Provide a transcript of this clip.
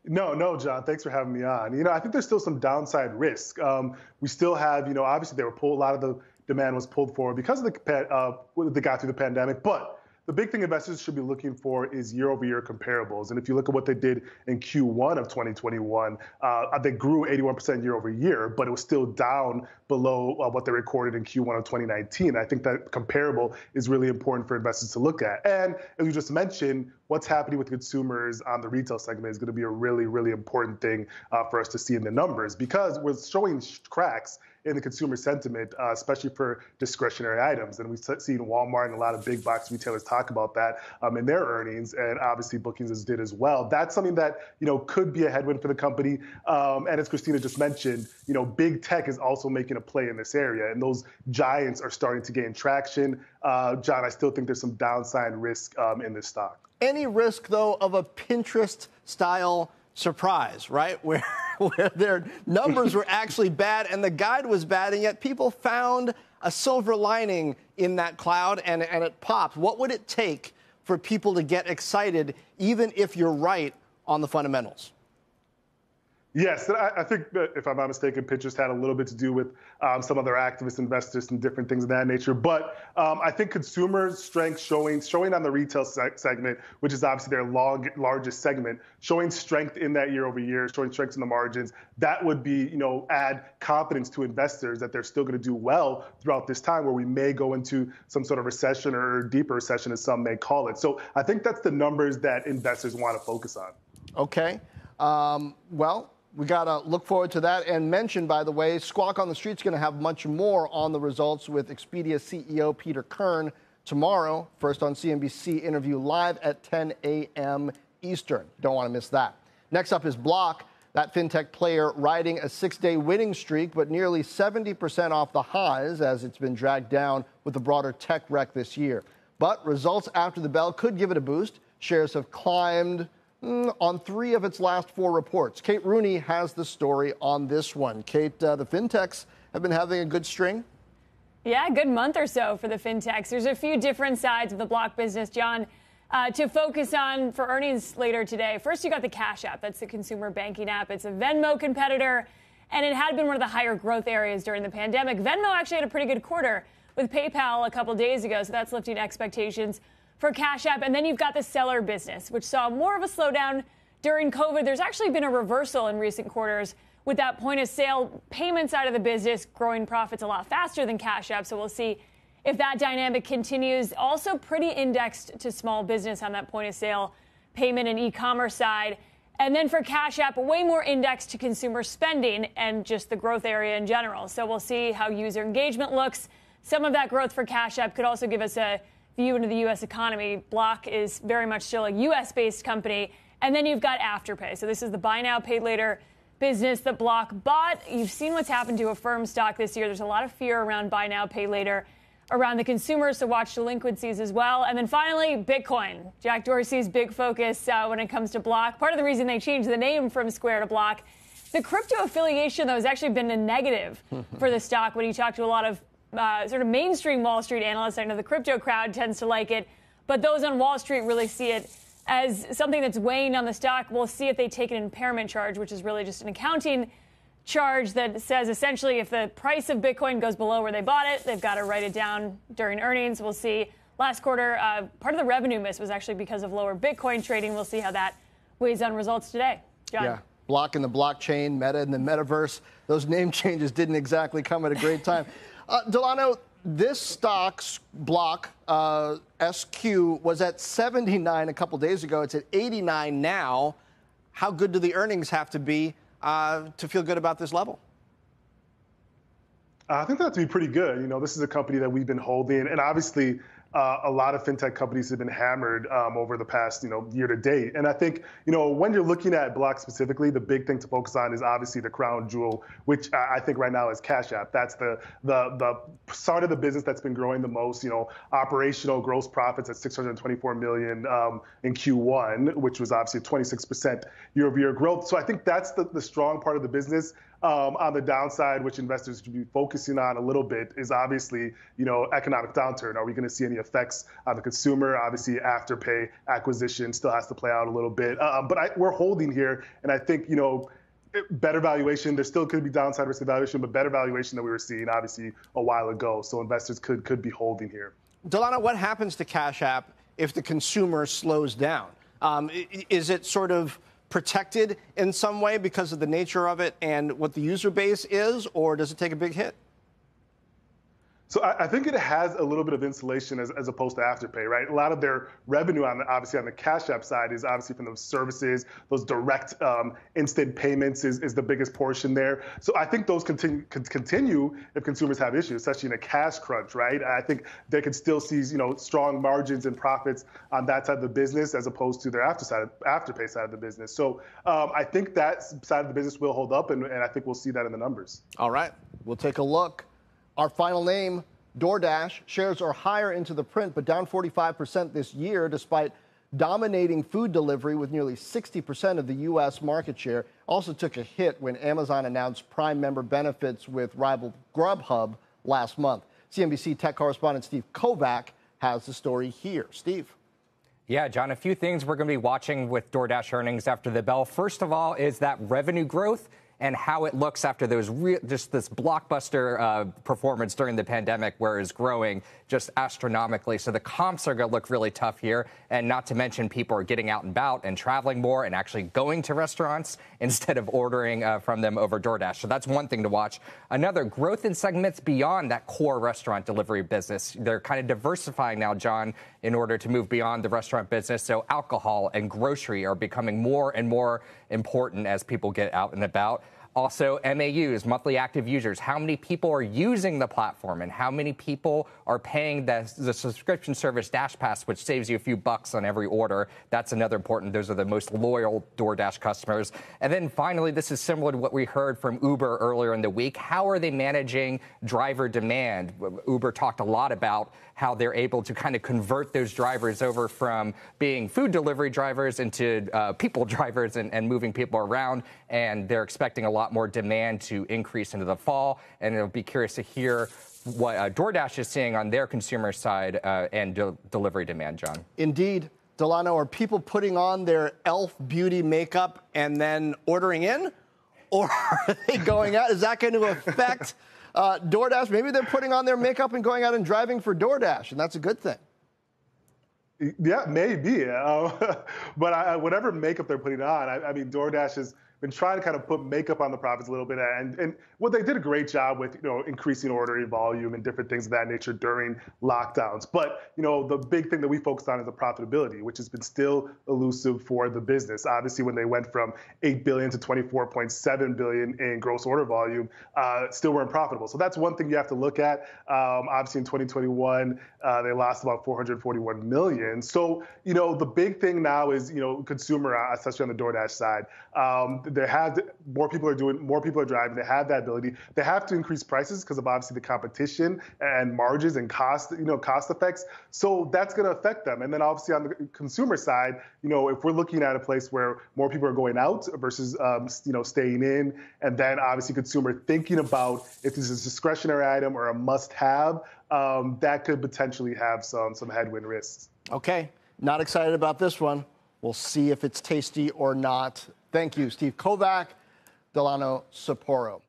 No, John. Thanks for having me on. I think there's still some downside risk. We still have, obviously a lot of the demand was pulled forward because of they got through the pandemic. But the big thing investors should be looking for is year-over-year comparables. And if you look at what they did in Q1 of 2021, they grew 81% year-over-year, but it was still down below what they recorded in Q1 of 2019. I think that comparable is really important for investors to look at. And as we just mentioned, what's happening with consumers on the retail segment is going to be a really, really important thing for us to see in the numbers, because we're showing cracks in the consumer sentiment, especially for discretionary items. And we've seen Walmart and a lot of big box retailers talk about that in their earnings, and obviously Bookings did as well. That's something that, could be a headwind for the company. And as Christina just mentioned, big tech is also making a play in this area, and those giants are starting to gain traction. John, I still think there's some downside risk in this stock. Any risk, though, of a Pinterest-style surprise, right? Where their numbers were actually bad and the guide was bad, and yet people found a silver lining in that cloud and it popped. What would it take for people to get excited, even if you're right on the fundamentals? Yes, I think that, if I'm not mistaken, Pinterest had a little bit to do with some other activist investors and different things of that nature. But I think consumer strength showing on the retail segment, which is obviously their largest segment, showing strength in that year over year, showing strength in the margins, that would be, add confidence to investors that they're still going to do well throughout this time where we may go into some sort of recession or deeper recession, as some may call it. So I think that's the numbers that investors want to focus on. Okay. Well, we got to look forward to that. And mention, by the way, Squawk on the Street's going to have much more on the results with Expedia CEO Peter Kern tomorrow. First on CNBC interview live at 10 a.m. Eastern. Don't want to miss that. Next up is Block, that fintech player riding a 6-day winning streak, but nearly 70% off the highs as it's been dragged down with the broader tech wreck this year. But results after the bell could give it a boost. Shares have climbed on 3 of its last 4 reports. Kate Rooney has the story on this one. Kate, the fintechs have been having a good string. Yeah, a good month or so for the fintechs. There's a few different sides of the Block business, John, to focus on for earnings later today. First, you got the Cash App. That's the consumer banking app. It's a Venmo competitor, and it had been one of the higher growth areas during the pandemic. Venmo actually had a pretty good quarter with PayPal a couple days ago, so that's lifting expectations for Cash App. And then you've got the seller business, which saw more of a slowdown during COVID. There's actually been a reversal in recent quarters with that point of sale payment side of the business growing profits a lot faster than Cash App. So we'll see if that dynamic continues. Also pretty indexed to small business on that point of sale payment and e-commerce side. And then for Cash App, way more indexed to consumer spending and just the growth area in general. So we'll see how user engagement looks. Some of that growth for Cash App could also give us a view into the U.S. economy. Block is very much still a U.S.-based company. And then you've got Afterpay. So this is the buy now, pay later business that Block bought. You've seen what's happened to Affirm stock this year. There's a lot of fear around buy now, pay later around the consumers, so watch delinquencies as well. And then finally, Bitcoin. Jack Dorsey's big focus when it comes to Block. Part of the reason they changed the name from Square to Block. The crypto affiliation, though, has actually been a negative for the stock when you talk to a lot of sort of mainstream Wall Street analysts. I know the crypto crowd tends to like it, but those on Wall Street really see it as something that's weighing on the stock. We'll see if they take an impairment charge, which is really just an accounting charge that says essentially if the price of Bitcoin goes below where they bought it, they've got to write it down during earnings. We'll see. Last quarter, part of the revenue miss was actually because of lower Bitcoin trading. We'll see how that weighs on results today. John. Yeah. Block in the blockchain, Meta in the metaverse. Those name changes didn't exactly come at a great time. Delano, this stock's Block, SQ, was at 79 a couple days ago. It's at 89 now. How good do the earnings have to be to feel good about this level? I think that has to be pretty good. This is a company that we've been holding, and obviously a lot of fintech companies have been hammered over the past, year to date. And I think, when you're looking at Block specifically, the big thing to focus on is obviously the crown jewel, which I think right now is Cash App. That's the side of the business that's been growing the most. Operational gross profits at $624 million in Q1, which was obviously 26% year-over-year growth. So I think that's the strong part of the business. On the downside, which investors should be focusing on a little bit, is obviously, economic downturn. Are we going to see any effects on the consumer? Obviously, Afterpay acquisition still has to play out a little bit. But we're holding here, and I think, better valuation. There still could be downside risk evaluation, but better valuation than we were seeing, obviously, a while ago. So investors could be holding here. Delano, what happens to Cash App if the consumer slows down? Is it sort of protected in some way because of the nature of it and what the user base is, or does it take a big hit? So I think it has a little bit of insulation as opposed to Afterpay, right? A lot of their revenue, obviously on the Cash App side, is obviously from those services, those direct instant payments is the biggest portion there. So I think those continue if consumers have issues, especially in a cash crunch, right? I think they could still see strong margins and profits on that side of the business as opposed to their Afterpay side of the business. So I think that side of the business will hold up, and I think we'll see that in the numbers. All right, we'll take a look. Our final name, DoorDash. Shares are higher into the print, but down 45% this year, despite dominating food delivery with nearly 60% of the U.S. market share. Also took a hit when Amazon announced Prime member benefits with rival Grubhub last month. CNBC tech correspondent Steve Kovac has the story here. Steve. Yeah, John, a few things we're going to be watching with DoorDash earnings after the bell. First of all is that revenue growth and how it looks after those just this blockbuster performance during the pandemic, where it's growing just astronomically. So the comps are going to look really tough here. And not to mention, people are getting out and about and traveling more and actually going to restaurants instead of ordering from them over DoorDash. So that's one thing to watch. Another, growth in segments beyond that core restaurant delivery business. They're kind of diversifying now, John, in order to move beyond the restaurant business. So alcohol and grocery are becoming more and more important as people get out and about. Also, MAUs, monthly active users, how many people are using the platform and how many people are paying the subscription service DashPass, which saves you a few bucks on every order. That's another important. Those are the most loyal DoorDash customers. And then finally, this is similar to what we heard from Uber earlier in the week. How are they managing driver demand? Uber talked a lot about how they're able to kind of convert those drivers over from being food delivery drivers into people drivers and moving people around. And they're expecting a lot more demand to increase into the fall. And it'll be curious to hear what DoorDash is seeing on their consumer side and delivery demand, John. Indeed. Delano, are people putting on their e.l.f. beauty makeup and then ordering in? Or are they going out? Is that going to affect DoorDash? Maybe they're putting on their makeup and going out and driving for DoorDash, and that's a good thing. Yeah, maybe. But whatever makeup they're putting on, I mean, DoorDash has been trying to kind of put makeup on the profits a little bit. And well, they did a great job with, increasing ordering volume and different things of that nature during lockdowns. But, the big thing that we focused on is the profitability, which has been still elusive for the business. Obviously, when they went from $8 billion to $24.7 billion in gross order volume, still weren't profitable. So that's one thing you have to look at. Obviously, in 2021, they lost about $441 million. So, the big thing now is, consumer, especially on the DoorDash side. More people are driving. They have that ability. They have to increase prices because of obviously the competition and margins and cost effects. So that's going to affect them. And then obviously on the consumer side, if we're looking at a place where more people are going out versus, staying in, and then obviously consumer thinking about if this is a discretionary item or a must-have, that could potentially have some headwind risks. Okay, not excited about this one. We'll see if it's tasty or not. Thank you, Steve Kovac, Delano Sapporo.